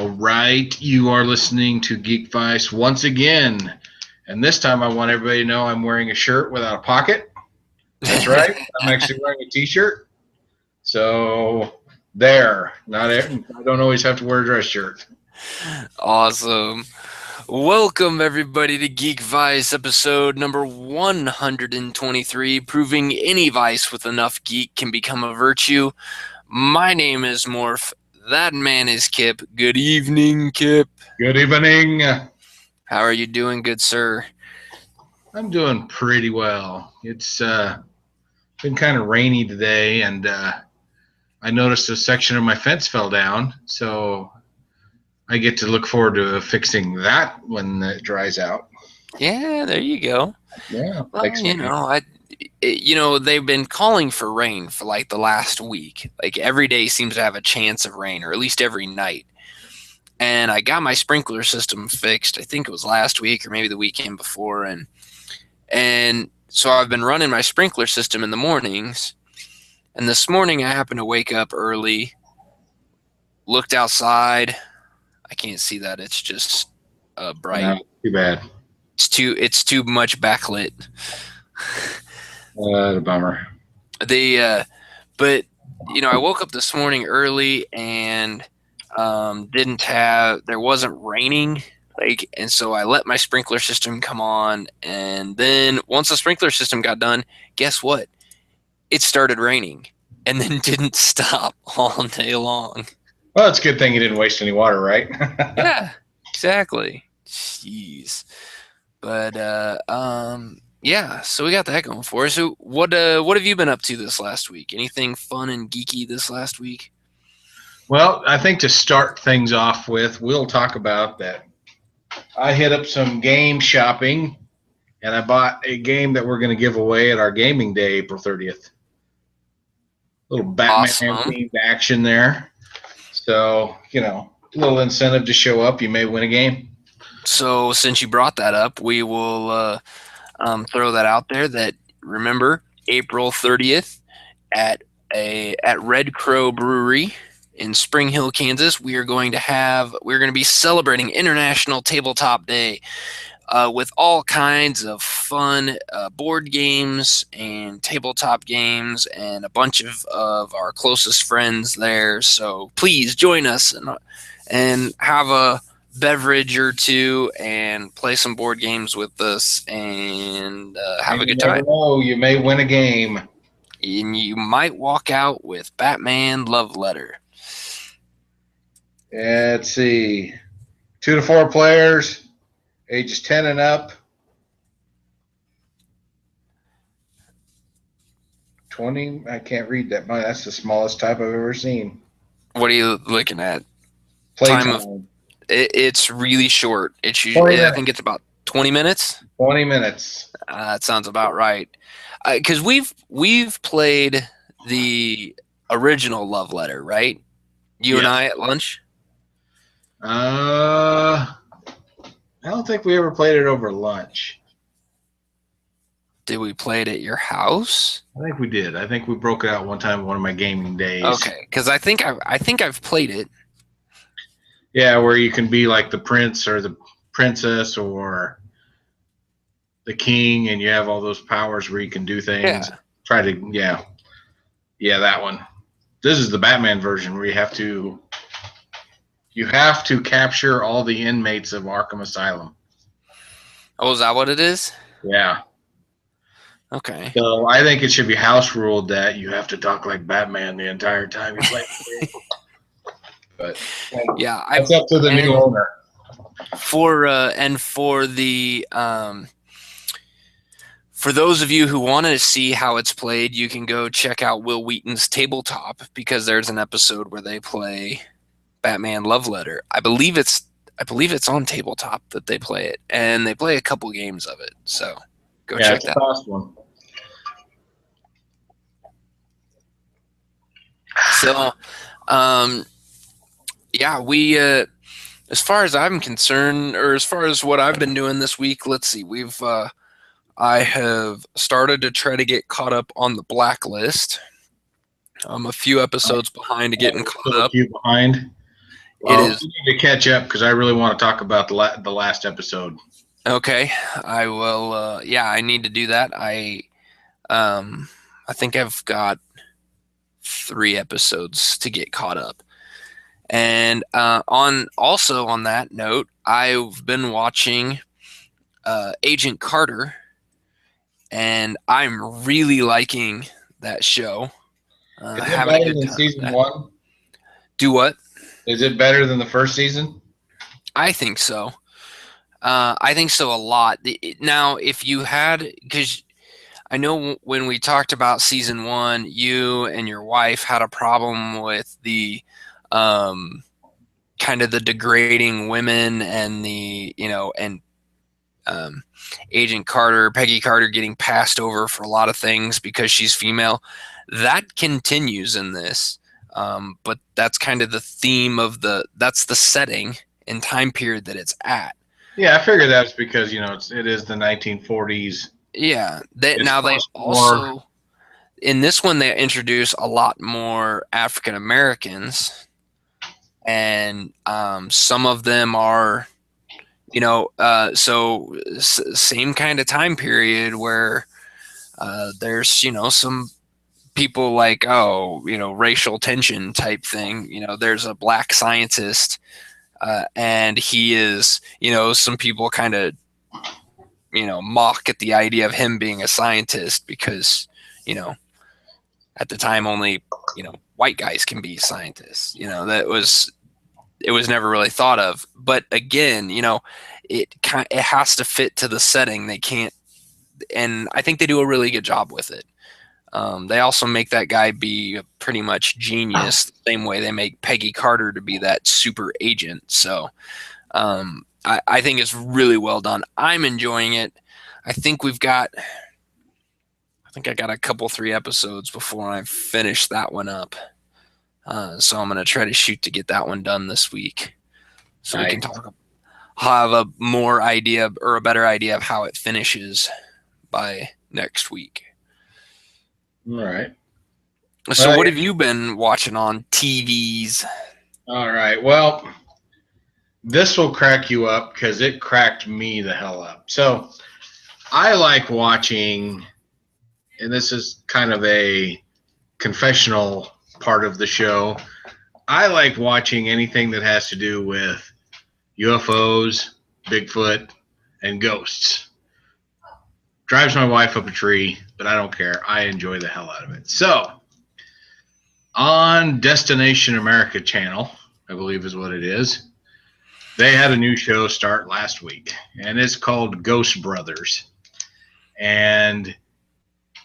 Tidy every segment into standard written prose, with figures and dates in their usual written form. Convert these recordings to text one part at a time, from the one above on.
All right, you are listening to Geek Vice once again. And this time I want everybody to know I'm wearing a shirt without a pocket. That's right. I'm actually wearing a t-shirt. So there. I don't always have to wear a dress shirt. Awesome. Welcome everybody to Geek Vice episode number 123, proving any vice with enough geek can become a virtue. My name is Morph. That man is Kip. Good evening, Kip. Good evening. How are you doing, good sir? I'm doing pretty well. It's been kind of rainy today, and I noticed a section of my fence fell down, so I get to look forward to fixing that when it dries out. Yeah, there you go. Yeah, Well, they've been calling for rain for like the last week. Like every day seems to have a chance of rain, or at least every night. And I got my sprinkler system fixed. I think it was last week or maybe the weekend before, and so I've been running my sprinkler system in the mornings. And this morning I happened to wake up early, looked outside. I can't see that. It's just bright. No, too bad. It's too much backlit. The bummer. But I woke up this morning early and there wasn't raining, and so I let my sprinkler system come on, and then once the sprinkler system got done, guess what? It started raining and then didn't stop all day long. Well, it's a good thing you didn't waste any water, right? Yeah, exactly. Jeez. But yeah, so we got that going for us. So what have you been up to this last week? Anything fun and geeky this last week? Well, I think to start things off with, we'll talk about that. I hit up some game shopping, and I bought a game that we're going to give away at our gaming day, April 30th. Little Batman themed action there. So, a little incentive to show up. You may win a game. So since you brought that up, we will throw that out there. That remember April 30th at Red Crow Brewery in Spring Hill, Kansas. We're going to be celebrating International Tabletop Day with all kinds of fun board games and tabletop games and a bunch of our closest friends there. So please join us and have a beverage or two and play some board games with us and have a good time. Oh, you may win a game. And you might walk out with Batman Love Letter. Let's see. 2 to 4 players, ages 10 and up. 20, I can't read that. That's the smallest type I've ever seen. What are you looking at? Playtime. It's really short. It's usually, I think it's about 20 minutes. 20 minutes. That sounds about right. Because we've played the original Love Letter, right? You and I at lunch. I don't think we ever played it over lunch. Did we play it at your house? I think we did. I think we broke it out one time on one of my gaming days. Okay, because I think I've played it. Yeah, where you can be like the prince or the princess or the king, and you have all those powers where you can do things. Yeah. Yeah, that one. This is the Batman version where you have to capture all the inmates of Arkham Asylum. Oh, is that what it is? Yeah. Okay. So I think it should be house ruled that you have to talk like Batman the entire time you play the game. But yeah, it's up to the new owner. For those of you who want to see how it's played, you can go check out Will Wheaton's Tabletop, because there's an episode where they play Batman Love Letter. I believe it's on Tabletop that they play it, and they play a couple games of it. So go check that out. Fast one. So, yeah, we as far as I'm concerned, or as far as what I've been doing this week, let's see. I have started to try to get caught up on the Blacklist. I'm a few episodes behind to getting caught up. A few behind. It Well, is. we need to catch up because I really want to talk about the last episode. Okay, I will. Yeah, I need to do that. I think I've got 3 episodes to get caught up. And on that note, I've been watching Agent Carter, and I'm really liking that show. Is it Having a better good than time with season that. one? Do what? Is it better than the first season? I think so. I think so a lot. Now, if you had, because I know when we talked about season one, you and your wife had a problem with the um, kind of the degrading women and and um, Agent Carter, Peggy Carter getting passed over for a lot of things because she's female. That continues in this. But that's kind of the theme of that's the setting and time period that it's at. Yeah, I figure that's because it is the 1940s. Yeah. It's Now they post-war. also in this one they introduce a lot more African Americans, and some of them are, same kind of time period where there's some people like, racial tension type thing. There's a black scientist, and he is, some people kind of mock at the idea of him being a scientist because you know at the time only white guys can be scientists. It was never really thought of. But again, it has to fit to the setting. They can't, and I think they do a really good job with it. They also make that guy be a pretty much genius, the same way they make Peggy Carter to be that super agent. So I think it's really well done. I'm enjoying it. I think I got a couple 3 episodes before I finish that one up. So I'm gonna try to shoot to get that one done this week, so we can have a more idea or a better idea of how it finishes by next week. All right. So what have you been watching on TVs? All right. Well, this will crack you up because it cracked me the hell up. So I like watching, and this is kind of a confessional part of the show. I like watching anything that has to do with UFOs, Bigfoot, and ghosts. Drives my wife up a tree, but I don't care. I enjoy the hell out of it. So, on Destination America channel, I believe is what it is, they had a new show start last week, and it's called Ghost Brothers. And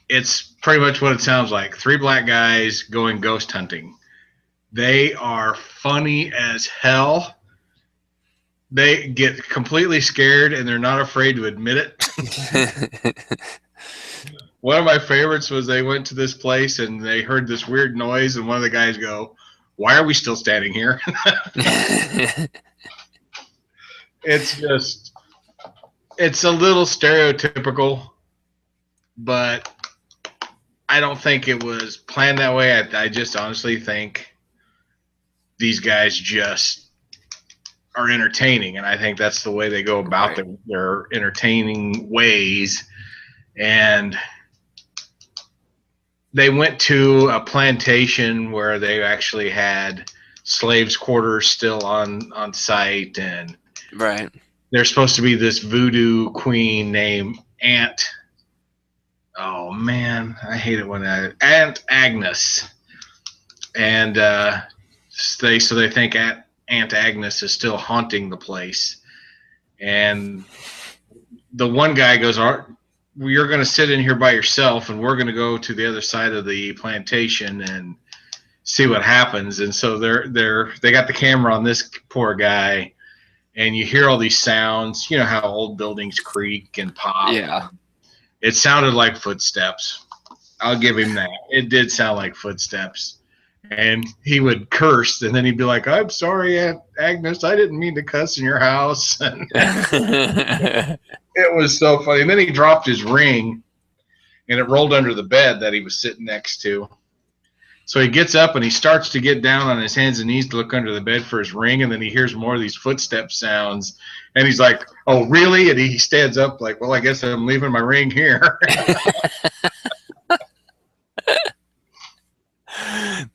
it's pretty much what it sounds like. 3 black guys going ghost hunting. They are funny as hell. They get completely scared, and they're not afraid to admit it. One of my favorites was they went to this place, and they heard this weird noise, and one of the guys go, "Why are we still standing here?" It's a little stereotypical, but I don't think it was planned that way. I just honestly think these guys just are entertaining, and I think that's the way they go about their entertaining ways. And they went to a plantation where they actually had slaves' quarters still on site, and right. There's supposed to be this voodoo queen named Aunt. Oh man, I hate it when Aunt Agnes, and they think Aunt Agnes is still haunting the place, and the one guy goes, "You're going to sit in here by yourself, and we're going to go to the other side of the plantation and see what happens." And so they got the camera on this poor guy, and you hear all these sounds. You know how old buildings creak and pop. Yeah. It sounded like footsteps. I'll give him that. It did sound like footsteps. And he would curse, and then he'd be like, "I'm sorry, Aunt Agnes. I didn't mean to cuss in your house." It was so funny. And then he dropped his ring, and it rolled under the bed that he was sitting next to. So he gets up and he starts to get down on his hands and knees to look under the bed for his ring, and then he hears more of these footstep sounds, and he's like, "Oh, really?" And he stands up like, "Well, I guess I'm leaving my ring here."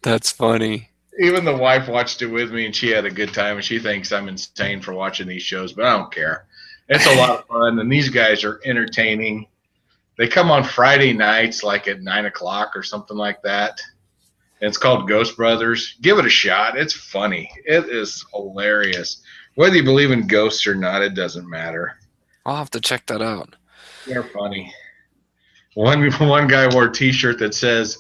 That's funny. Even the wife watched it with me, and she had a good time, and she thinks I'm insane for watching these shows, but I don't care. It's a lot of fun, and these guys are entertaining. They come on Friday nights, like at 9 o'clock or something like that. It's called Ghost Brothers. Give it a shot. It's funny. It is hilarious. Whether you believe in ghosts or not, it doesn't matter. I'll have to check that out. They're funny. One guy wore a T-shirt that says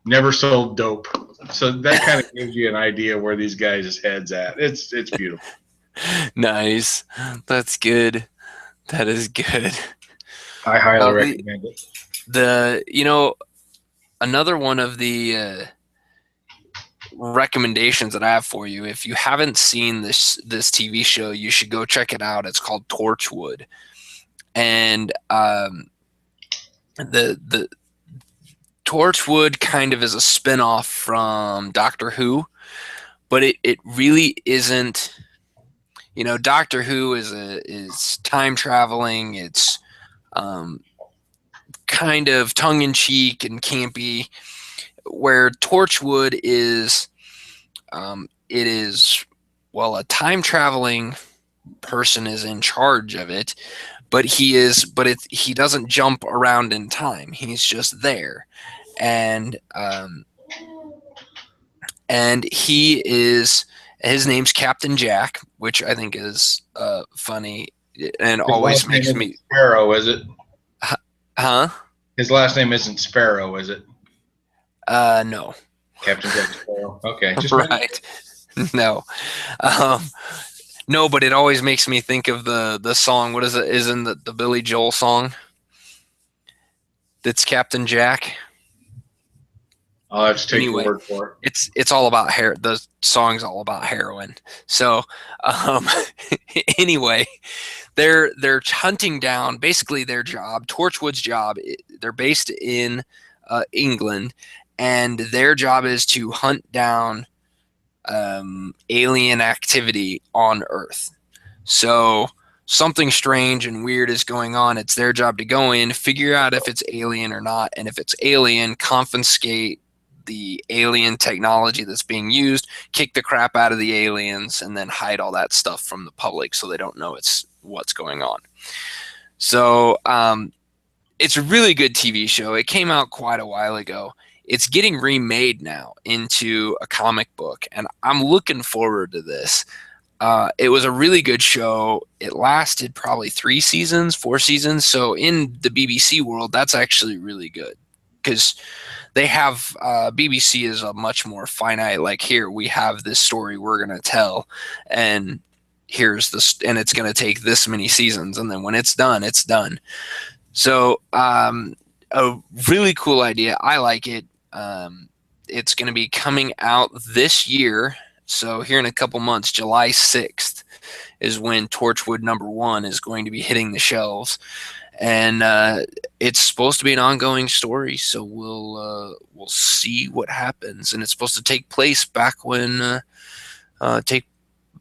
"Never sold dope," so that kind of gives you an idea where these guys' heads at. It's beautiful. Nice. That's good. That is good. I highly recommend it. Another one of the recommendations that I have for you, if you haven't seen this TV show, you should go check it out. It's called Torchwood, and the Torchwood kind of is a spinoff from Doctor Who, but it really isn't. Doctor Who is time traveling. It's kind of tongue in cheek and campy, where Torchwood is, it is, well, a time traveling person is in charge of it, but he doesn't jump around in time. He's just there, and his name's Captain Jack, which I think is funny and His always last name makes isn't me, Sparrow, is it? huh? His last name isn't Sparrow, is it? No. Captain Jack Sparrow. Okay, just Right. No. No, but it always makes me think of the song. What is it? Isn't the Billy Joel song? That's Captain Jack. I'll have to take Anyway, your word for it. It's all about hair. The song's all about heroin. So, anyway, they're hunting down. Basically, their job, Torchwood's job. They're based in England, and their job is to hunt down alien activity on Earth. So something strange and weird is going on. It's their job to go in, figure out if it's alien or not, and if it's alien, confiscate the alien technology that's being used, kick the crap out of the aliens, and then hide all that stuff from the public so they don't know what's going on. So it's a really good TV show. It came out quite a while ago. It's getting remade now into a comic book, and I'm looking forward to this. It was a really good show. It lasted probably 3 seasons, 4 seasons. So in the BBC world, that's actually really good, because they have BBC is a much more finite. Like, here we have this story we're gonna tell, and here's this, and it's gonna take this many seasons, and then when it's done, it's done. So a really cool idea. I like it. It's going to be coming out this year. So here in a couple months, July 6th is when Torchwood #1 is going to be hitting the shelves. And it's supposed to be an ongoing story. So we'll see what happens. And it's supposed to take place back when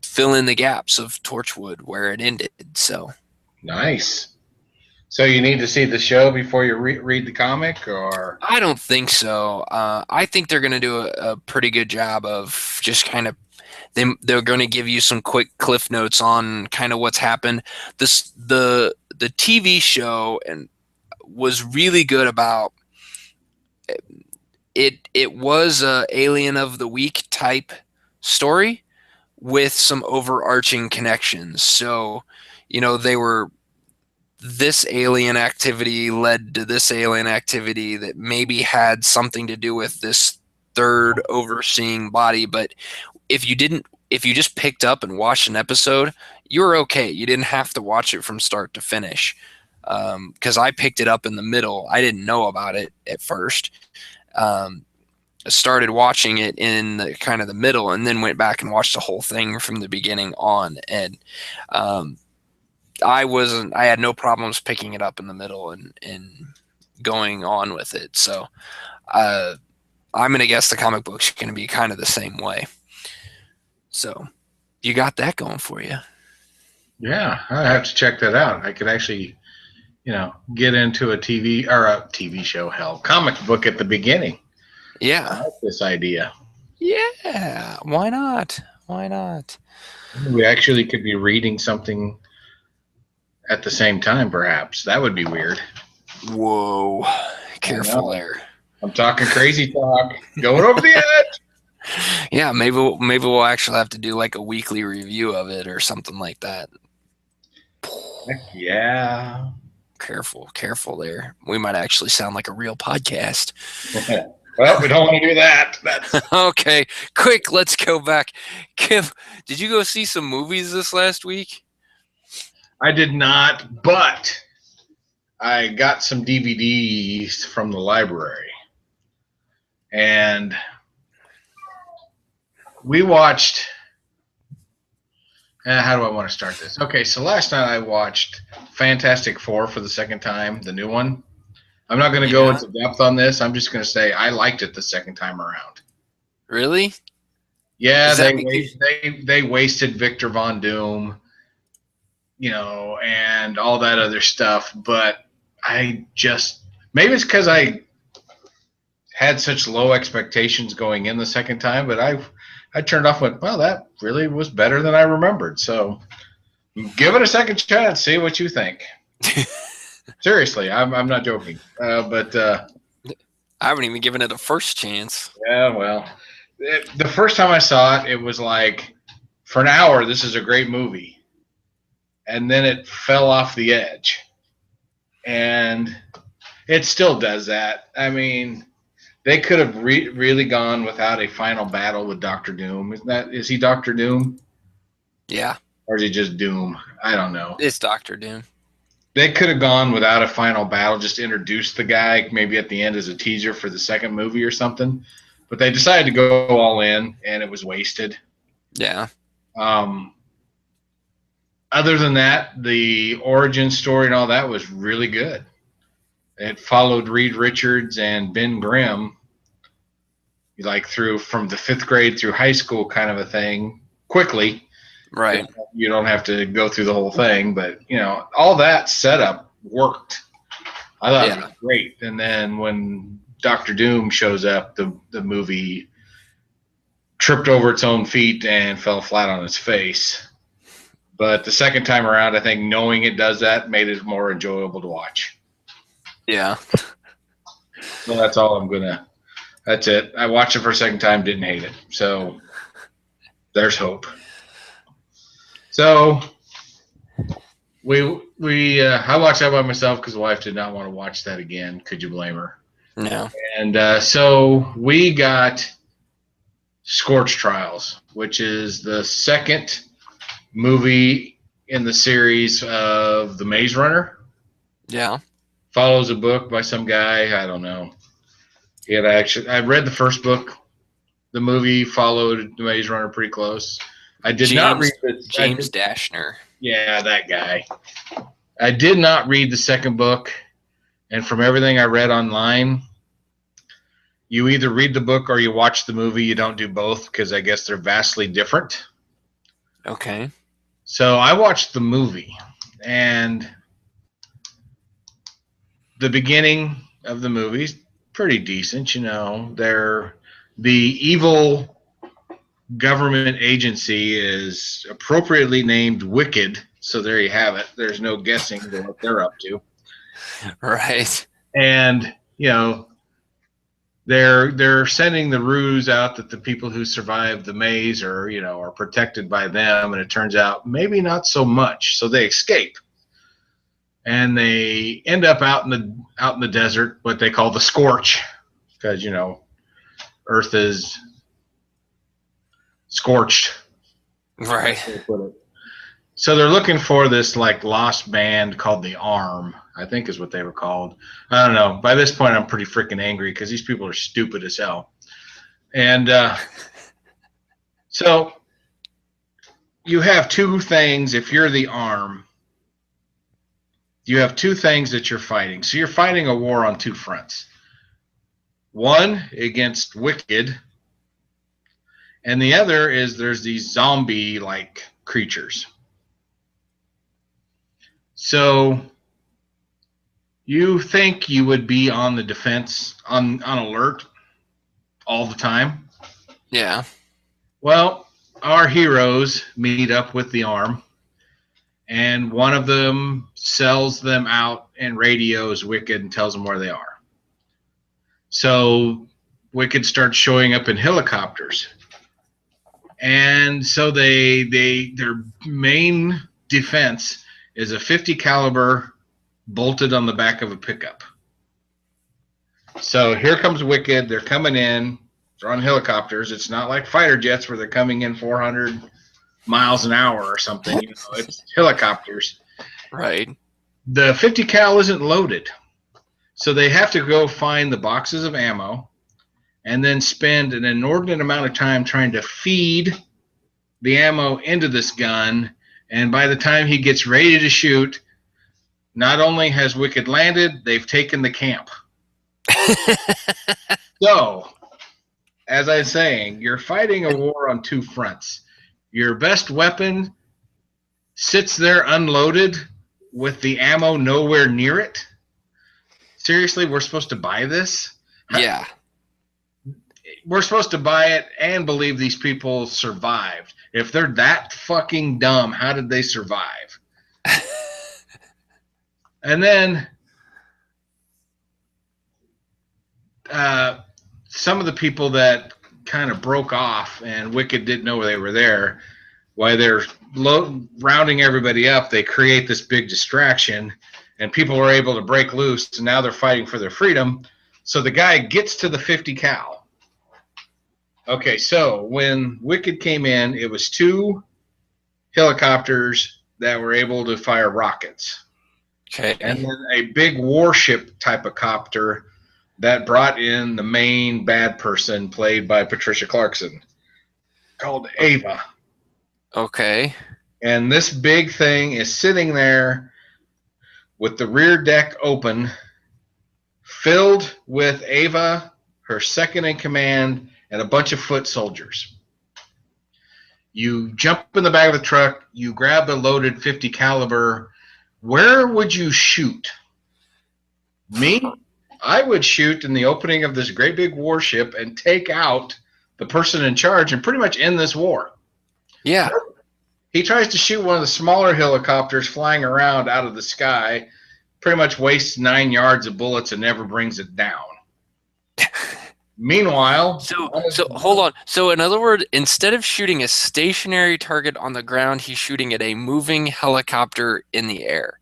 fill in the gaps of Torchwood where it ended. So Nice. So you need to see the show before you read the comic, or? I don't think so. I think they're going to do a pretty good job of just kind of they're going to give you some quick cliff notes on kind of what's happened. The TV show and was really good about it. It was a Alien of the Week type story with some overarching connections. So, they were, this alien activity led to this alien activity that maybe had something to do with this third overseeing body. But if you just picked up and watched an episode, you were okay. You didn't have to watch it from start to finish. Because I picked it up in the middle. I didn't know about it at first. I started watching it in the kind of the middle, and then went back and watched the whole thing from the beginning on. And I had no problems picking it up in the middle and going on with it. So I I'm going to guess the comic book's going to be kind of the same way. So you got that going for you. Yeah, I have to check that out. I could actually, get into a TV show, hell, comic book at the beginning. Yeah. I like this idea. Yeah. Why not? Why not? We actually could be reading something at the same time, perhaps. That would be weird. Whoa. Careful there. I'm talking crazy talk. Going over the edge. Yeah, maybe we'll actually have to do like a weekly review of it or something like that. Heck yeah. Careful there. We might actually sound like a real podcast. Well, we don't want to do that. Okay, quick, let's go back. Kim, did you go see some movies this last week? I did not, but I got some DVDs from the library. And we watched. How do I want to start this? Okay, so last night I watched Fantastic Four for the second time, the new one. I'm not going to go into depth on this. I'm just going to say I liked it the second time around. Really? Yeah, they wasted Victor Von Doom, and all that other stuff. But maybe it's because I had such low expectations going in the second time, but I turned off and went, well, that really was better than I remembered. So give it a second chance, see what you think. Seriously, I'm not joking. But I haven't even given it a first chance. Yeah, well, the first time I saw it, it was like, for an hour, this is a great movie. And then it fell off the edge. And it still does that. I mean, they could have really gone without a final battle with Doctor Doom. Is he Doctor Doom? Yeah. Or is he just Doom? I don't know. It's Doctor Doom. They could have gone without a final battle, just introduced the guy maybe at the end as a teaser for the second movie or something. But they decided to go all in, and it was wasted. Yeah. Other than that, the origin story and all that was really good. It followed Reed Richards and Ben Grimm, like from the 5th grade through high school kind of a thing, quickly. Right. You don't have to go through the whole thing, but all that setup worked. I thought it was great. And then when Doctor Doom shows up, the movie tripped over its own feet and fell flat on its face. But the second time around, I think knowing it does that made it more enjoyable to watch. Yeah. So that's all that's it. I watched it for a second time, didn't hate it. So there's hope. So I watched that by myself because the wife did not want to watch that again. Could you blame her? No. And so we got Scorch Trials, which is the second movie in the series of The Maze Runner. Yeah. Follows a book by some guy. I don't know. I read the first book. The movie followed The Maze Runner pretty close. I did not read James Dashner. Yeah, that guy. I did not read the second book, and from everything I read online, you either read the book or you watch the movie. You don't do both because I guess they're vastly different. Okay. So I watched the movie, and the beginning of the movie's pretty decent. The evil government agency is appropriately named Wicked, so there you have it. There's no guessing what they're up to. Right. And they're sending the ruse out that the people who survived the maze are protected by them, and it turns out maybe not so much. So they escape, and they end up out in the desert, what they call the Scorch, because Earth is scorched. Right. So they're looking for this lost band called the Arm, I think is what they were called. I don't know. By this point, I'm pretty freaking angry because these people are stupid as hell. And so you have two things. If you're the Arm, you have two things that you're fighting. So you're fighting a war on two fronts. One against Wicked, and the other is there's these zombie-like creatures. So you think you would be on the defense, on alert all the time. Yeah. Well, our heroes meet up with the arm, and one of them sells them out and radios Wicked and tells them where they are. So Wicked starts showing up in helicopters. And so their main defense is a 50 caliber bolted on the back of a pickup. So here comes Wicked. They're coming in. They're on helicopters. It's not like fighter jets where they're coming in 400 miles an hour or something. You know, it's helicopters. Right. The 50 cal isn't loaded. So they have to go find the boxes of ammo and then spend an inordinate amount of time trying to feed the ammo into this gun. And by the time he gets ready to shoot, not only has Wicked landed, they've taken the camp. So, as I was saying, you're fighting a war on two fronts. Your best weapon sits there unloaded with the ammo nowhere near it. Seriously, we're supposed to buy this? Yeah. We're supposed to buy it and believe these people survived. If they're that fucking dumb, how did they survive? And then some of the people that kind of broke off and Wicked didn't know they were there, while they're rounding everybody up, they create this big distraction, and people are able to break loose, and now they're fighting for their freedom. So the guy gets to the 50 cal. Okay, so when Wicked came in, it was two helicopters that were able to fire rockets. Okay. And then a big warship type of copter that brought in the main bad person played by Patricia Clarkson called Ava. Okay. And this big thing is sitting there with the rear deck open, filled with Ava, her second in command, and a bunch of foot soldiers. You jump in the back of the truck, you grab the loaded 50 caliber. Where would you shoot? Me? I would shoot in the opening of this great big warship and take out the person in charge and pretty much end this war. Yeah. He tries to shoot one of the smaller helicopters flying around out of the sky, pretty much wastes 9 yards of bullets and never brings it down. Meanwhile... So hold on. So in other words, instead of shooting a stationary target on the ground, he's shooting at a moving helicopter in the air.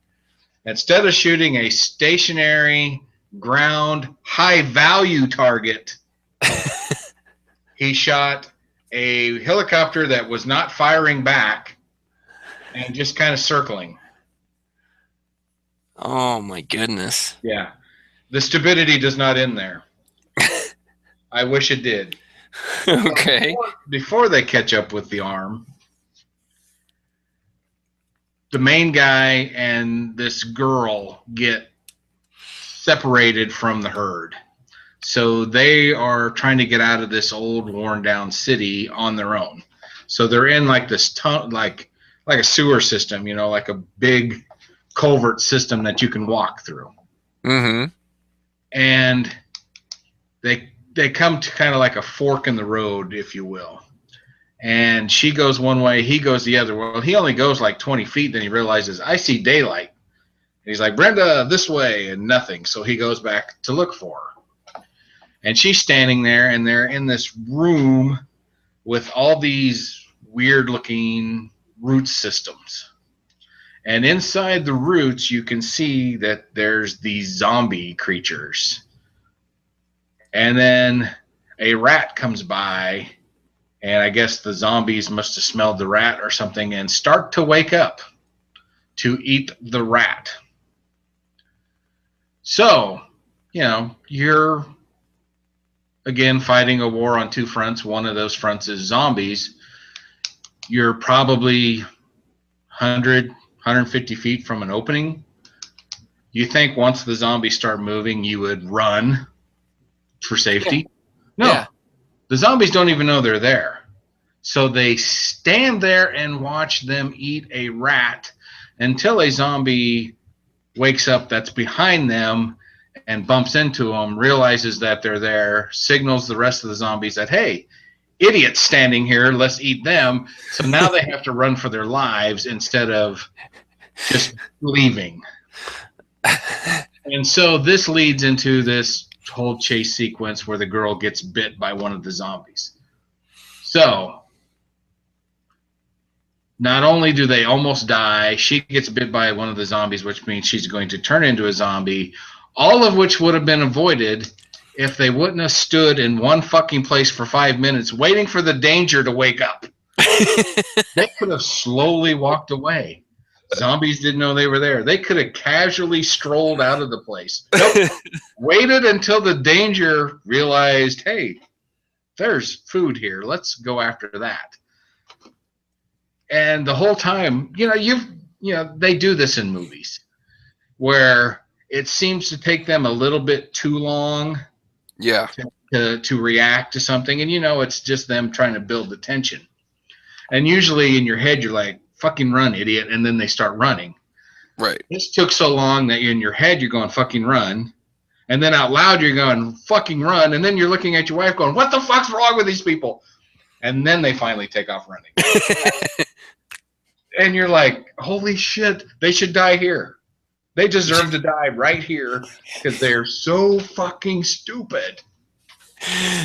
Instead of shooting a stationary, ground, high-value target, he shot a helicopter that was not firing back and just kind of circling. Oh, my goodness. Yeah. The stupidity does not end there. I wish it did. Okay. Before they catch up with the arm, the main guy and this girl get separated from the herd. So they are trying to get out of this old, worn-down city on their own. So they're in like this like a sewer system, you know, like a big culvert system that you can walk through. Mm-hmm. And they come to kind of like a fork in the road, if you will. And she goes one way, he goes the other. Well, he only goes like 20 feet, then he realizes, I see daylight. And he's like, Brenda, this way, and nothing. So he goes back to look for her. And she's standing there, and they're in this room with all these weird-looking root systems. And inside the roots, you can see that there's these zombie creatures. And then a rat comes by, and I guess the zombies must have smelled the rat or something and start to wake up to eat the rat. So, you know, you're, again, fighting a war on two fronts. One of those fronts is zombies. You're probably 100, 150 feet from an opening. You think once the zombies start moving, you would run, for safety. Yeah. No, Yeah. the zombies don't even know they're there. So they stand there and watch them eat a rat until a zombie wakes up that's behind them and bumps into them, realizes that they're there, signals the rest of the zombies that, hey, idiots standing here, let's eat them. So now they have to run for their lives instead of just leaving. And so this leads into this whole chase sequence where the girl gets bit by one of the zombies. So not only do they almost die, she gets bit by one of the zombies, which means she's going to turn into a zombie, all of which would have been avoided if they wouldn't have stood in one fucking place for 5 minutes waiting for the danger to wake up. They could have slowly walked away. Zombies didn't know they were there. They could have casually strolled out of the place. Nope. Waited until the danger realized, hey, there's food here. Let's go after that. And the whole time, they do this in movies where it seems to take them a little bit too long to react to something. And, it's just them trying to build the tension. And usually in your head, you're like, fucking run, idiot. And then they start running. Right. This took so long that in your head, you're going, fucking run. And then out loud, you're going, fucking run. And then you're looking at your wife going, what the fuck's wrong with these people? And then they finally take off running. And you're like, holy shit, they should die here. They deserve to die right here because they're so fucking stupid.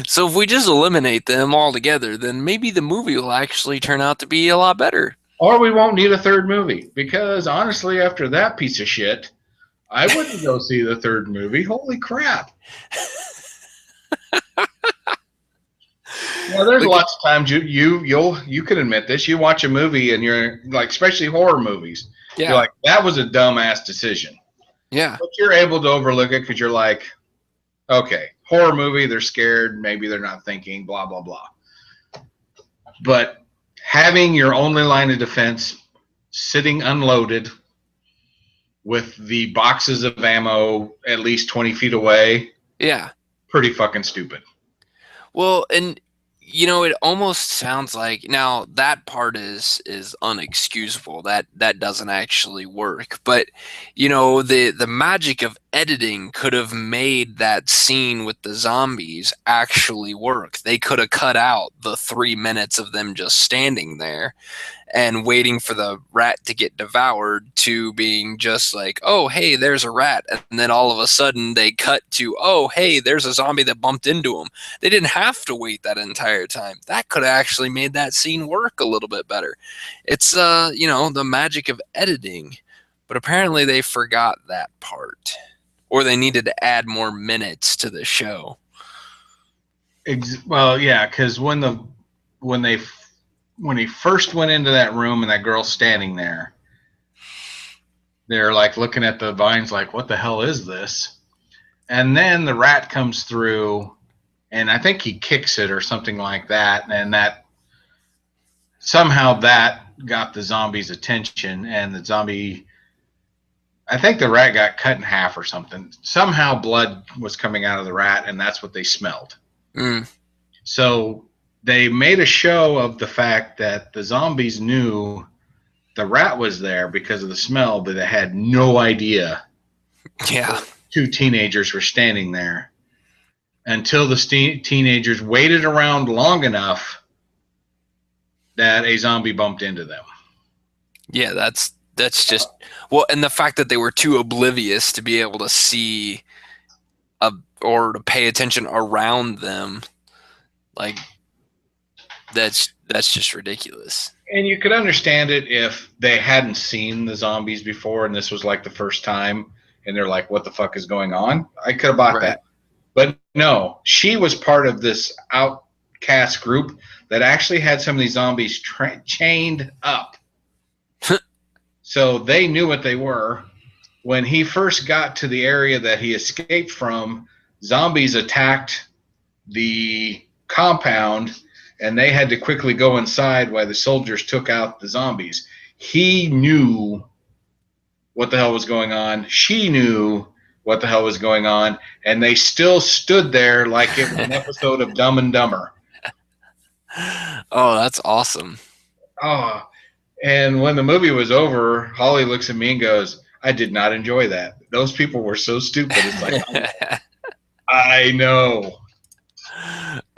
So if we just eliminate them altogether, then maybe the movie will actually turn out to be a lot better. Or we won't need a third movie. Because honestly, after that piece of shit, I wouldn't go see the third movie. Holy crap. Well, there's lots of times you can admit this. You watch a movie and you're like, especially horror movies. Yeah. You're like, that was a dumbass decision. Yeah. But you're able to overlook it because you're like, okay, horror movie, they're scared, maybe they're not thinking, blah, blah, blah. But having your only line of defense sitting unloaded with the boxes of ammo at least 20 feet away. Yeah. Pretty fucking stupid. Well, and it almost sounds like now that part is unexcusable. That doesn't actually work. But the magic of editing could have made that scene with the zombies actually work. They could have cut out the 3 minutes of them just standing there and waiting for the rat to get devoured to being just like, oh, hey, there's a rat. And then all of a sudden they cut to, oh, hey, there's a zombie that bumped into them. They didn't have to wait that entire time. That could have actually made that scene work a little bit better. It's, the magic of editing. But apparently they forgot that part. Or they needed to add more minutes to the show. Well, yeah, because when he first went into that room and that girl's standing there, they're like looking at the vines like, what the hell is this? And then the rat comes through and I think he kicks it or something like that. And that somehow that got the zombie's attention, and the zombie, I think the rat got cut in half or something. Somehow blood was coming out of the rat, and that's what they smelled. So they made a show of the fact that the zombies knew the rat was there because of the smell, but they had no idea. Yeah. 2 teenagers were standing there until the teenagers waited around long enough that a zombie bumped into them. Yeah, that's just, well, and the fact that they were too oblivious to be able to see or to pay attention around them, like that's just ridiculous. And you could understand it if they hadn't seen the zombies before and this was like the first time and they're like, what the fuck is going on? I could have bought that. But no, she was part of this outcast group that actually had some of these zombies chained up. So they knew what they were. When he first got to the area that he escaped from, zombies attacked the compound and they had to quickly go inside while the soldiers took out the zombies. He knew what the hell was going on. She knew what the hell was going on, and they still stood there like it was an episode of Dumb and Dumber. Oh, that's awesome. Oh, and when the movie was over, Holly looks at me and goes, I did not enjoy that. Those people were so stupid. It's like, I know.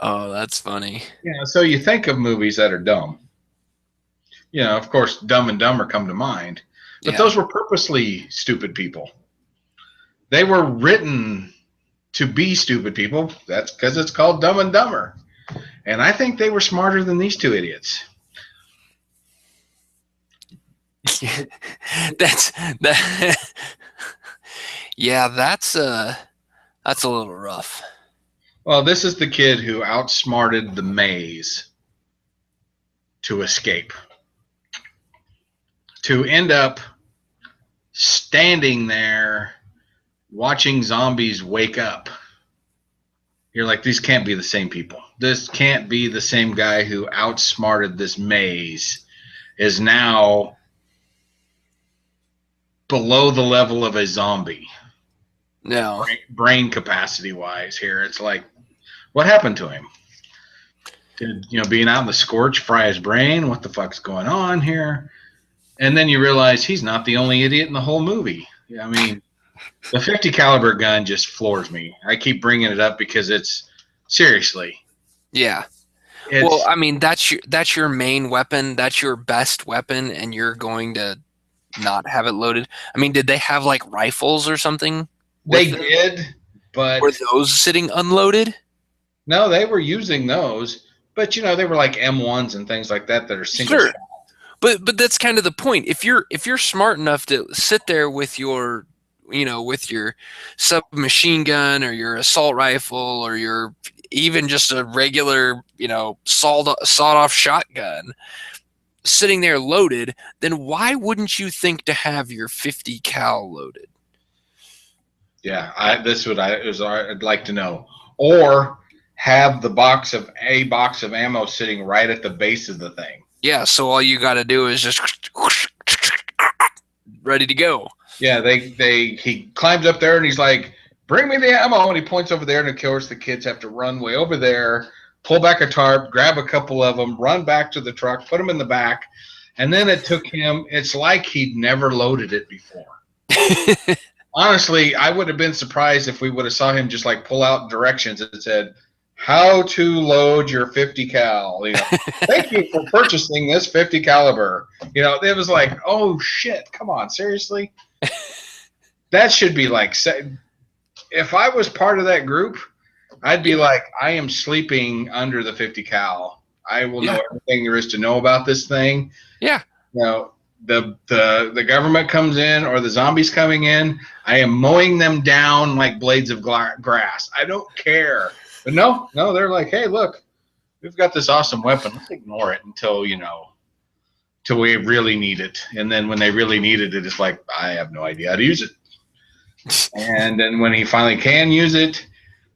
Oh, that's funny. Yeah, so you think of movies that are dumb. You know, of course, Dumb and Dumber come to mind. But those were purposely stupid people. They were written to be stupid people. That's because it's called Dumb and Dumber. And I think they were smarter than these two idiots. That's that. Yeah, that's a little rough. Well, this is the kid who outsmarted the maze to escape. To end up standing there watching zombies wake up. You're like, these can't be the same people. This can't be the same guy who outsmarted this maze is now below the level of a zombie. No. Brain capacity wise here. It's like, what happened to him? Did, being out in the scorch fry his brain? What the fuck's going on here? And then you realize he's not the only idiot in the whole movie. I mean, the 50 caliber gun just floors me. I keep bringing it up because it's seriously. Yeah. Well, I mean, that's your main weapon. That's your best weapon, and you're going to not have it loaded. I mean, did they have like rifles or something? They did, but were those sitting unloaded? No, they were using those, but they were like M1s and things like that are single shot. But that's kind of the point. If you're smart enough to sit there with your with your submachine gun or your assault rifle or your even just a regular sawed off shotgun sitting there loaded, then why wouldn't you think to have your 50 cal loaded? Yeah, I'd like to know. Or have the box of ammo sitting right at the base of the thing. Yeah, so all you got to do is just ready to go. Yeah, he climbs up there and he's like, "Bring me the ammo!" And he points over there, and of course the kids have to run way over there, pull back a tarp, grab a couple of them, run back to the truck, put them in the back, and then it took him. It's like he'd never loaded it before. Honestly, I would have been surprised if we would have saw him just like pull out directions that said, "How to load your 50 cal." Thank you for purchasing this 50 caliber. It was like, oh shit, come on, seriously? That should be like, if I was part of that group, I'd be like, I am sleeping under the 50 cal. I will know everything there is to know about this thing. Yeah. The government comes in or the zombies coming in, I am mowing them down like blades of grass. I don't care. But no, they're like, hey, look, we've got this awesome weapon. Let's ignore it until till we really need it. And then when they really needed it, it's like, I have no idea how to use it. And then when he finally can use it,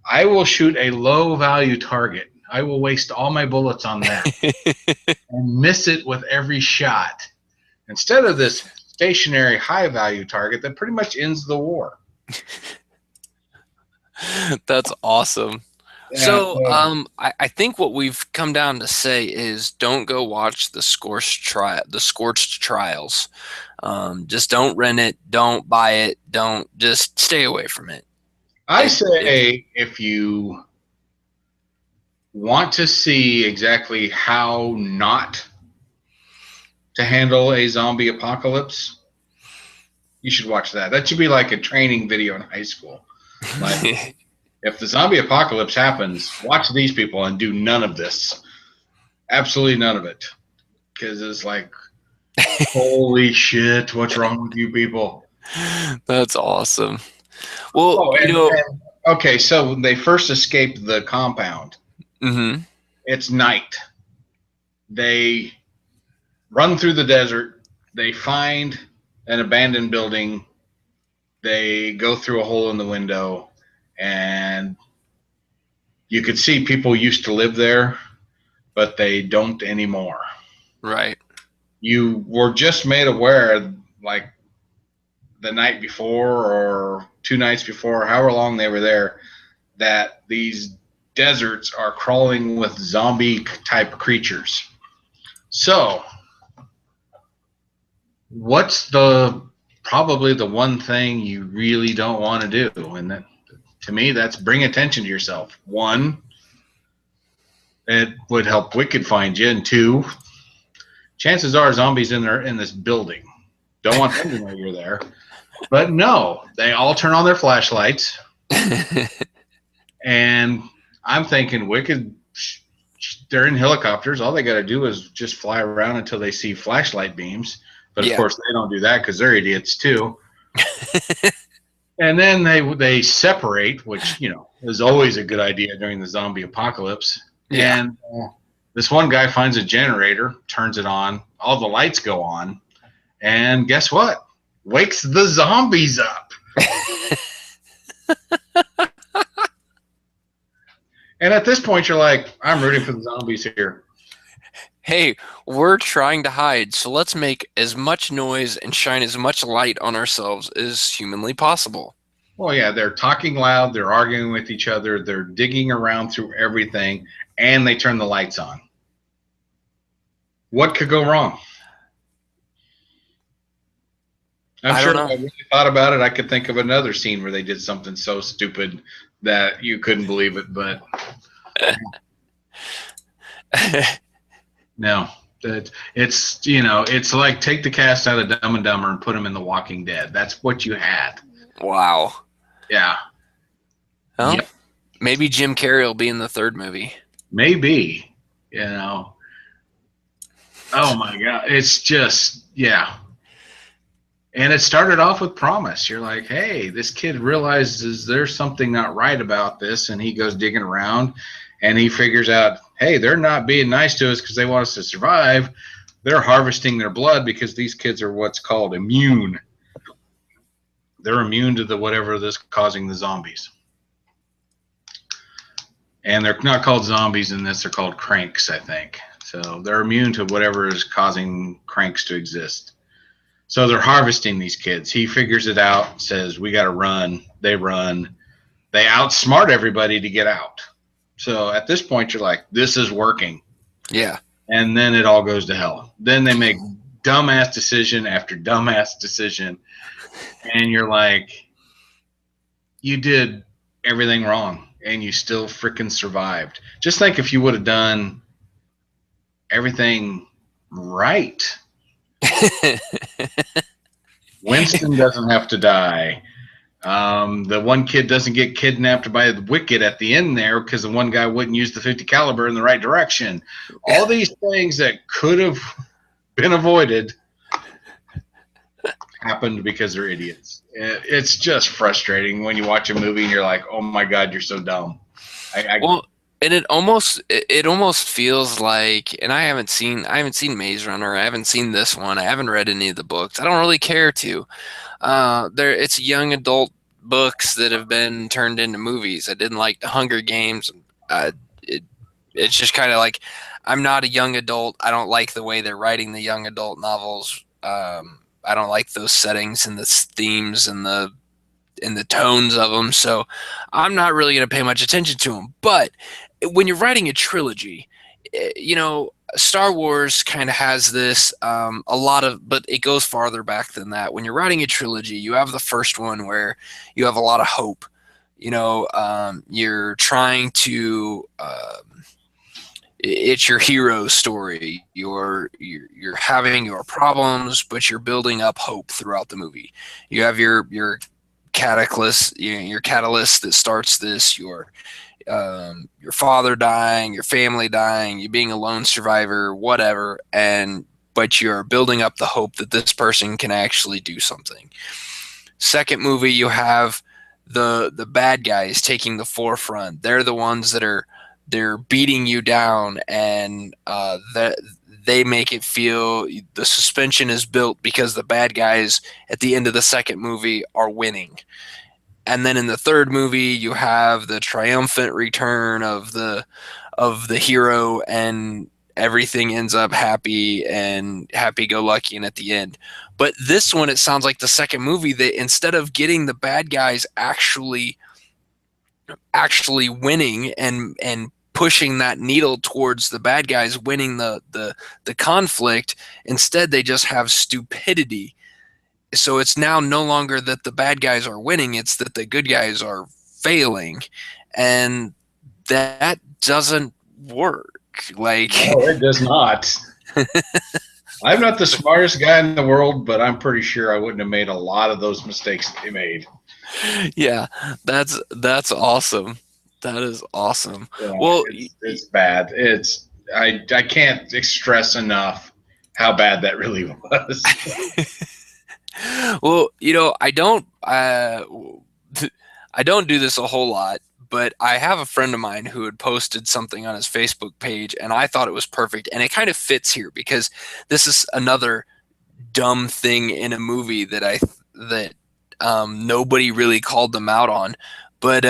I will shoot a low value target. I will waste all my bullets on that and miss it with every shot instead of this stationary high value target that pretty much ends the war. That's awesome. Yeah, so I think what we've come down to say is don't go watch the Scorched Trials. Just don't rent it, don't buy it, just stay away from it. I say if you want to see exactly how not to handle a zombie apocalypse, you should watch that. That should be like a training video in high school. Like, if the zombie apocalypse happens, watch these people and do none of this. Absolutely none of it. Because it's like, holy shit, what's wrong with you people? That's awesome. Well, okay, so they first escaped the compound. Mm-hmm. It's night. They run through the desert. They find an abandoned building. They go through a hole in the window. And you could see people used to live there, but they don't anymore. Right. You were just made aware, like, the night before or 2 nights before, however long they were there, that these deserts are crawling with zombie type creatures. So, what's probably the one thing you really don't want to do? And that, to me, that's bring attention to yourself. One, it would help Wicked find you, and two, chances are zombies in this building. Don't want them to know you're there. But no, they all turn on their flashlights. And I'm thinking Wicked, they're in helicopters. All they got to do is just fly around until they see flashlight beams. But of course, they don't do that because they're idiots too. And then they separate, which is always a good idea during the zombie apocalypse. Yeah. And this one guy finds a generator, turns it on, all the lights go on, and guess what? Wakes the zombies up. And at this point, you're like, I'm rooting for the zombies here. Hey, we're trying to hide, so let's make as much noise and shine as much light on ourselves as humanly possible. Well, yeah, they're talking loud, they're arguing with each other, they're digging around through everything, and they turn the lights on. What could go wrong? I'm sure if I really thought about it, I could think of another scene where they did something so stupid that you couldn't believe it, but no. It's like take the cast out of Dumb and Dumber and put them in The Walking Dead. That's what you had. Wow. Yeah. Well, yep. Maybe Jim Carrey will be in the third movie. Maybe. Oh my God. It's just, yeah. And it started off with promise. You're like, hey, this kid realizes there's something not right about this, and he goes digging around, and he figures out, hey, they're not being nice to us because they want us to survive. They're harvesting their blood because these kids are what's called immune. They're immune to the whatever this causing the zombies. And they're not called zombies in this. They're called cranks, I think. So they're immune to whatever is causing cranks to exist. So they're harvesting these kids. He figures it out, says, we got to run. They run. They outsmart everybody to get out. So at this point, you're like, this is working. Yeah. And then it all goes to hell. Then they make dumbass decision after dumbass decision. And you're like, you did everything wrong, and you still freaking survived. Just think if you would have done everything right. Winston doesn't have to die. The one kid doesn't get kidnapped by the Wicked at the end there because the one guy wouldn't use the 50 caliber in the right direction. All these things that could have been avoided happened because they're idiots. It's just frustrating when you watch a movie and you're like, oh my God, you're so dumb. And it almost feels like, and I haven't seen Maze Runner. I haven't seen this one. I haven't read any of the books. I don't really care to. It's young adult books that have been turned into movies. I didn't like the Hunger Games. It's just kind of like, I'm not a young adult. I don't like the way they're writing the young adult novels. I don't like those settings and the themes and the tones of them. So I'm not really going to pay much attention to them. But when you're writing a trilogy, Star Wars kind of has this but it goes farther back than that. When you're writing a trilogy, you have the first one where you have a lot of hope. You're trying to it's your hero story. You're having your problems, but you're building up hope throughout the movie. You have your catalyst that starts this, your father dying, your family dying, you being a lone survivor, whatever, but you're building up the hope that this person can actually do something. Second movie, you have the bad guys taking the forefront. They're the ones that they're beating you down, and they make it feel the suspension is built because the bad guys at the end of the second movie are winning. And then in the third movie, you have the triumphant return of the hero, and everything ends up happy and happy-go-lucky and at the end. But this one, it sounds like the second movie, that instead of getting the bad guys actually winning and pushing that needle towards the bad guys winning the conflict, instead they just have stupidity. So it's now no longer that the bad guys are winning, it's that the good guys are failing, and that doesn't work. Like, no, it does not. I'm not the smartest guy in the world, but I'm pretty sure I wouldn't have made a lot of those mistakes they made. Yeah, that's awesome. That is awesome. Yeah, Well, it's bad. I can't stress enough how bad that really was. well, I don't do this a whole lot, but I have a friend of mine who had posted something on his Facebook page, and I thought it was perfect, and it kind of fits here because this is another dumb thing in a movie that nobody really called them out on. But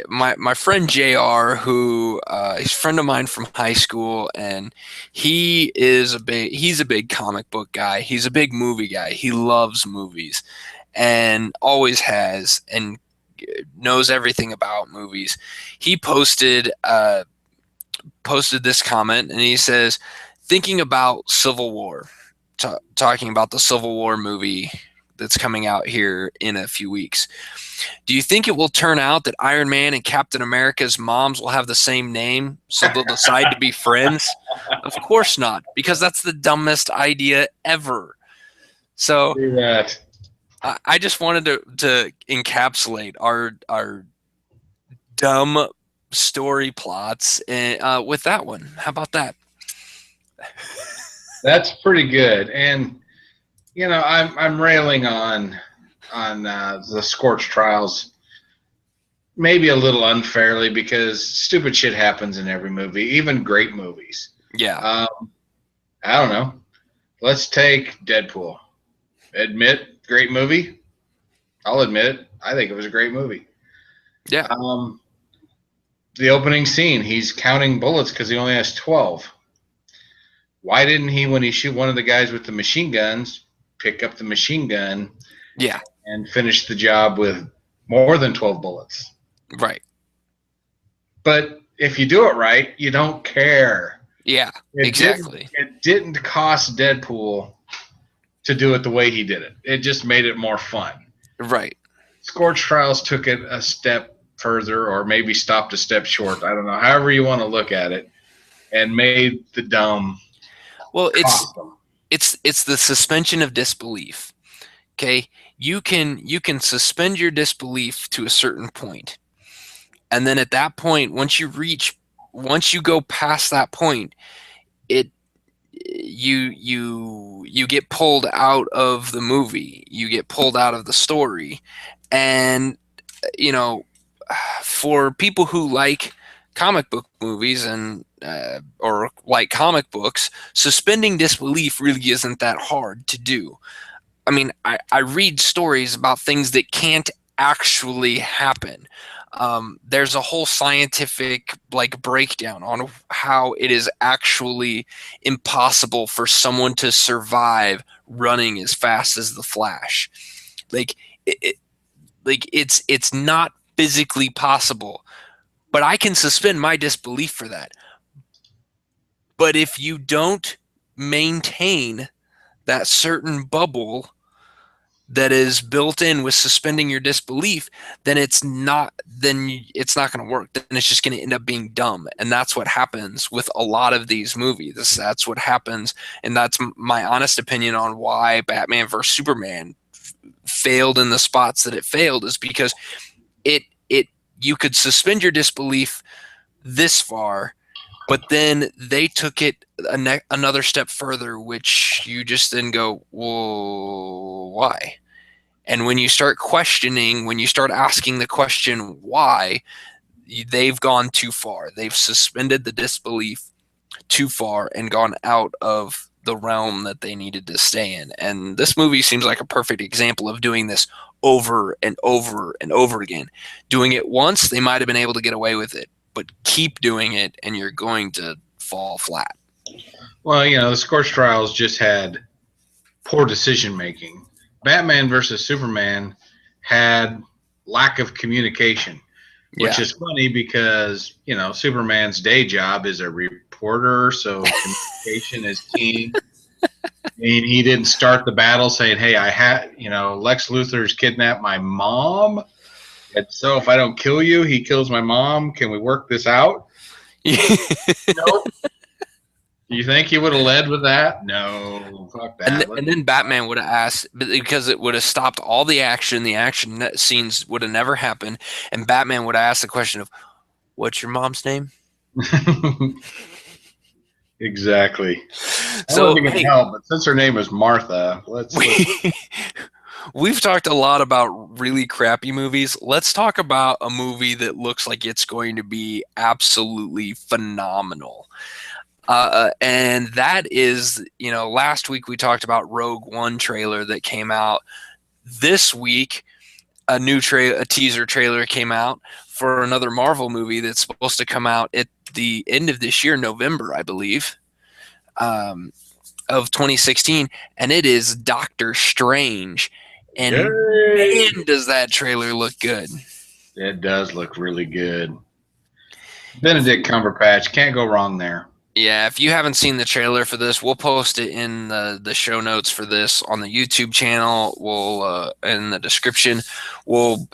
my friend JR, who he's a friend of mine from high school, and he's a big comic book guy. He's a big movie guy. He loves movies and always has, and knows everything about movies. He posted this comment, and he says, thinking about Civil War, talking about the Civil War movie that's coming out here in a few weeks. Do you think it will turn out that Iron Man and Captain America's moms will have the same name, so they'll decide to be friends? Of course not, because that's the dumbest idea ever. So Do that. I just wanted to encapsulate our dumb story plots with that one. How about that? That's pretty good. And I'm railing on the Scorch Trials maybe a little unfairly because stupid shit happens in every movie, even great movies. Yeah. I don't know. Let's take Deadpool. Admit, great movie. I'll admit it. I think it was a great movie. Yeah. The opening scene, he's counting bullets because he only has 12. Why didn't he, when he shoot one of the guys with the machine guns, pick up the machine gun? Yeah. And finish the job with more than 12 bullets? Right. But if you do it right, you don't care. Yeah, exactly. It didn't cost Deadpool to do it the way he did it. It just made it more fun. Right. Scorch Trials took it a step further, or maybe stopped a step short. I don't know. However you want to look at it, and made the dumb. Well, it's the suspension of disbelief. Okay, you can suspend your disbelief to a certain point, and then at that point, once you go past that point, you get pulled out of the movie, you get pulled out of the story, and for people who like comic book movies and or like comic books, suspending disbelief really isn't that hard to do. I mean, I read stories about things that can't actually happen. There's a whole scientific breakdown on how it is actually impossible for someone to survive running as fast as the Flash. It's not physically possible, but I can suspend my disbelief for that. But if you don't maintain that certain bubble that is built in with suspending your disbelief, then it's not going to work. Then it's just going to end up being dumb. And that's what happens with a lot of these movies. That's what happens. And that's my honest opinion on why Batman vs. Superman failed in the spots that it failed, is because you could suspend your disbelief this far, but then they took it another step further, which you just then go, well, why? And when you start questioning, when you start asking the question why, they've gone too far. They've suspended the disbelief too far and gone out of the realm that they needed to stay in. And this movie seems like a perfect example of doing this over and over and over again. Doing it once, they might have been able to get away with it, but keep doing it and you're going to fall flat. Well, the Scorch Trials just had poor decision making. Batman versus Superman had lack of communication, which is funny because Superman's day job is a reporter, so communication is key. I mean, he didn't start the battle saying, "Hey, Lex Luthor's kidnapped my mom, and so if I don't kill you, he kills my mom. Can we work this out?" Nope. Do you think he would have led with that? No, fuck that. And then Batman would have asked, because it would have stopped all the action. The action scenes would have never happened, and Batman would have asked the question of, "What's your mom's name?" Exactly. So, I wasn't going to help, but since her name is Martha, we've talked a lot about really crappy movies. Let's talk about a movie that looks like it's going to be absolutely phenomenal. And that is, last week we talked about Rogue One trailer that came out. This week, a teaser trailer came out for another Marvel movie that's supposed to come out at the end of this year, November, I believe, of 2016, and it is Doctor Strange. And man, does that trailer look good. It does look really good. Benedict Cumberbatch, can't go wrong there. Yeah, if you haven't seen the trailer for this, we'll post it in the show notes for this on the YouTube channel. We'll in the description. We'll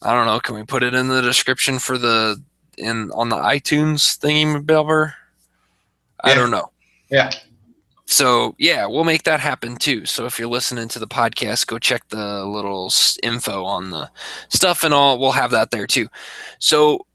I don't know, can we put it in the description for on the iTunes thingy, I don't know. Yeah. So, yeah, we'll make that happen too. So if you're listening to the podcast, go check the little info on the stuff and all. We'll have that there too. So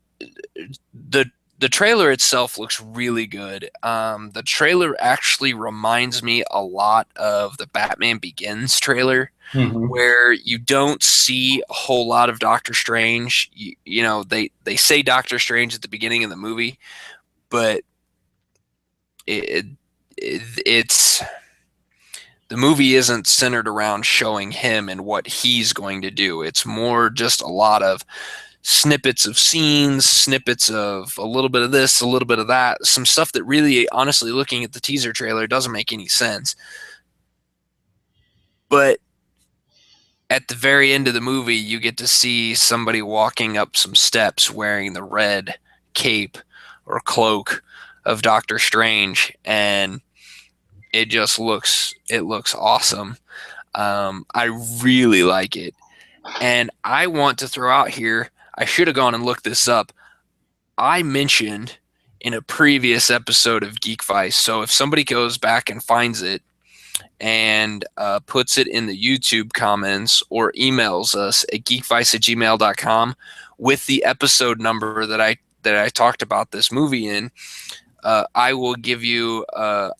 the trailer itself looks really good. The trailer actually reminds me a lot of the Batman Begins trailer, where you don't see a whole lot of Doctor Strange. They say Doctor Strange at the beginning of the movie, but it's the movie isn't centered around showing him and what he's going to do. It's more just a lot of snippets of scenes, snippets of a little bit of this, a little bit of that, some stuff that really, honestly, looking at the teaser trailer, doesn't make any sense. But at the very end of the movie, you get to see somebody walking up some steps wearing the red cape or cloak of Doctor Strange, and it looks awesome. I really like it. And I want to throw out here, I should have gone and looked this up. I mentioned in a previous episode of Geek Vice, so if somebody goes back and finds it and puts it in the YouTube comments or emails us at geekvice@gmail.com with the episode number that I talked about this movie in, I will give you a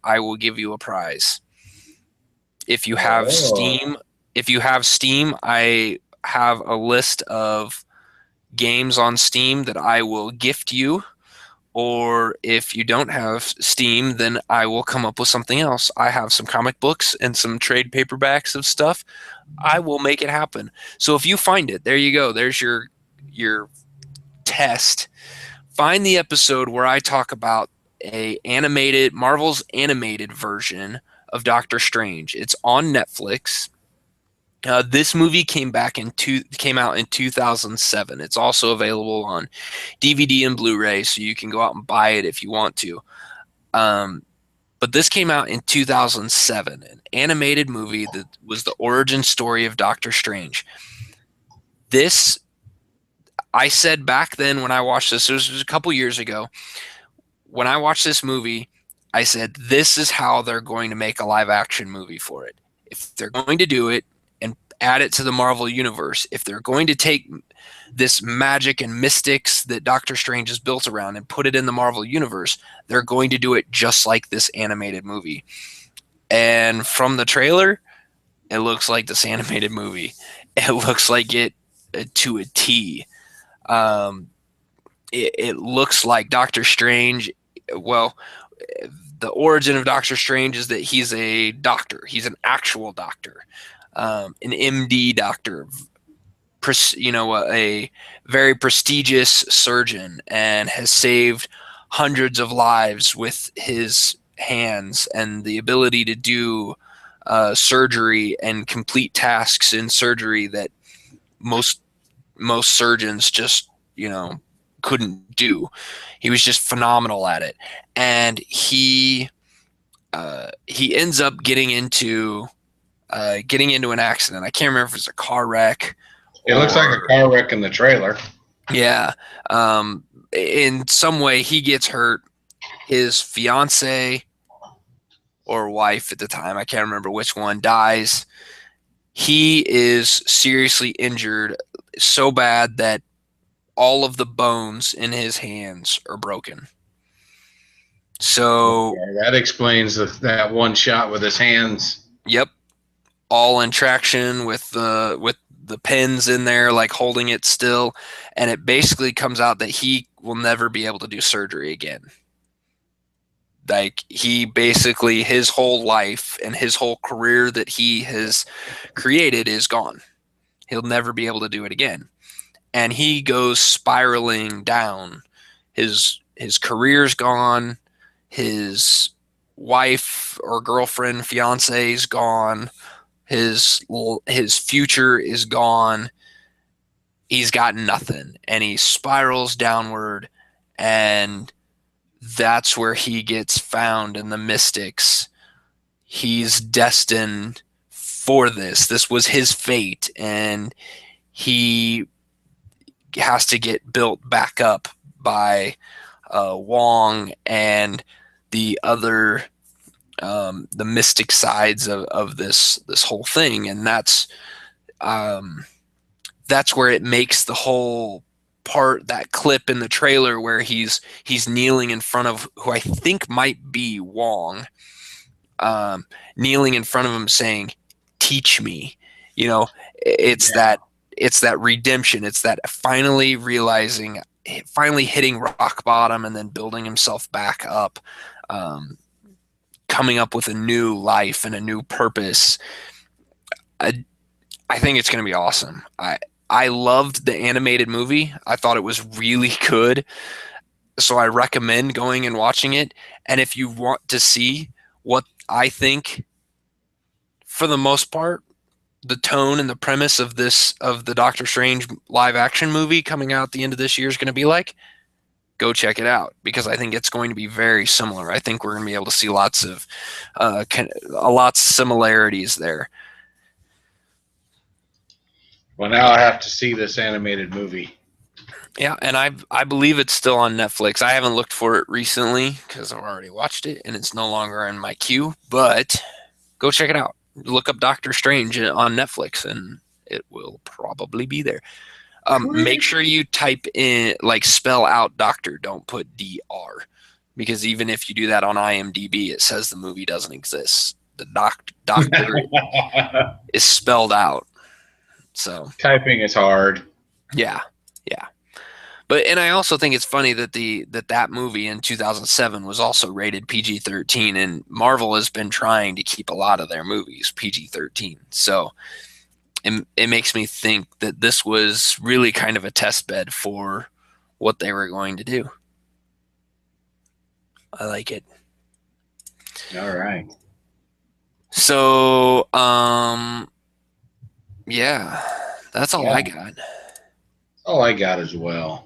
prize. If you have Steam, I have a list of games on Steam that I will gift you. Or if you don't have Steam, then I will come up with something else. I have some comic books and some trade paperbacks of stuff. I will make it happen. So if you find it, there you go. There's your test. Find the episode where I talk about Marvel's animated version of Doctor Strange. It's on Netflix. This movie came out in 2007. It's also available on DVD and Blu-ray, so you can go out and buy it if you want to. But this came out in 2007, an animated movie that was the origin story of Doctor Strange. This, I said back then when I watched this, it was a couple years ago, when I watched this movie, I said, this is how they're going to make a live-action movie for it. If they're going to do it, add it to the Marvel universe, if they're going to take this magic and mystics that Doctor Strange is built around and put it in the Marvel universe, they're going to do it just like this animated movie. And from the trailer, it looks like this animated movie. It looks like it to a T. It looks like Doctor Strange. Well, the origin of Doctor Strange is that he's a doctor. He's an actual doctor. An MD doctor, a very prestigious surgeon, and has saved hundreds of lives with his hands and the ability to do surgery and complete tasks in surgery that most surgeons just, couldn't do. He was just phenomenal at it. And he ends up getting into an accident. I can't remember if it's a car wreck. It looks like a car wreck in the trailer. Yeah. In some way, he gets hurt. His fiance or wife at the time, I can't remember which one, dies. He is seriously injured, so bad that all of the bones in his hands are broken. So that explains that one shot with his hands. Yep. All in traction with the pins in there, like holding it still. And it basically comes out that he will never be able to do surgery again. Like, he basically, his whole life and his whole career that he has created is gone. He'll never be able to do it again. And he goes spiraling down. His career's gone. His wife or girlfriend, fiance is gone. His future is gone. He's got nothing, and he spirals downward, and that's where he gets found in the mystics. He's destined for this. This was his fate, and he has to get built back up by Wong and the other the mystic sides of this whole thing. And that's where it makes the whole part, that clip in the trailer where he's kneeling in front of who I think might be Wong, kneeling in front of him saying, "Teach me." It's that redemption. It's that finally realizing, finally hitting rock bottom and then building himself back up, coming up with a new life and a new purpose. I think it's going to be awesome. I loved the animated movie. I thought it was really good. So I recommend going and watching it. And if you want to see what I think, for the most part, the tone and the premise of the Doctor Strange live action movie coming out at the end of this year is going to be like, go check it out, because I think it's going to be very similar. I think we're going to be able to see lots of similarities there. Well, now I have to see this animated movie. Yeah, and I believe it's still on Netflix. I haven't looked for it recently because I've already watched it and it's no longer in my queue, but go check it out. Look up Doctor Strange on Netflix and it will probably be there. Make sure you type in, like, spell out doctor, don't put DR, because even if you do that on IMDb, it says the movie doesn't exist. The doctor is spelled out. So typing is hard. Yeah. But, and I also think it's funny that that movie in 2007 was also rated PG-13, and Marvel has been trying to keep a lot of their movies PG-13. So it makes me think that this was really kind of a test bed for what they were going to do. I like it. All right. So, yeah, that's all I got. All I got as well.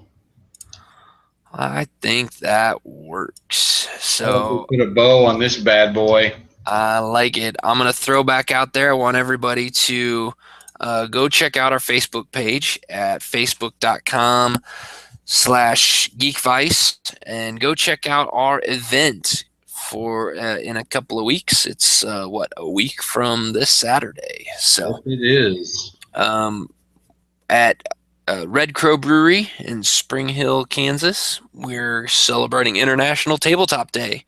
I think that works. So put a bow on this bad boy. I like it. I'm going to throw back out there. I want everybody to go check out our Facebook page at facebook.com/geekvice and go check out our event for in a couple of weeks. It's a week from this Saturday. So it is at Red Crow Brewery in Spring Hill, Kansas. We're celebrating International Tabletop Day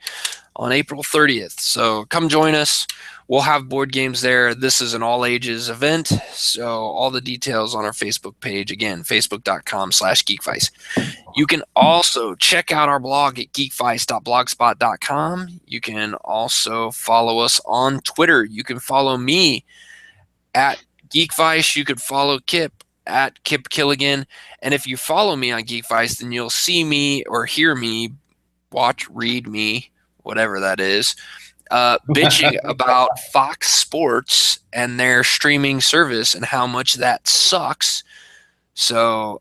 on April 30th. So come join us. We'll have board games there. This is an all-ages event, so all the details on our Facebook page. Again, facebook.com/geekvice. You can also check out our blog at geekvice.blogspot.com. You can also follow us on Twitter. You can follow me at geekvice. You could follow Kip at Kip Killigan. And if you follow me on Geekvice, then you'll see me or hear me watch, read me, whatever that is, bitching about Fox Sports and their streaming service and how much that sucks. So,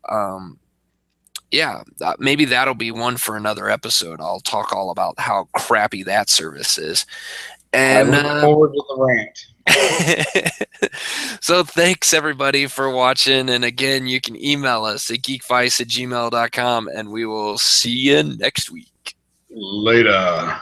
yeah, maybe that'll be one for another episode. I'll talk all about how crappy that service is. And I look forward to the rant. so thanks everybody for watching. And again, you can email us at geekvice@gmail.com, and we will see you next week. Later.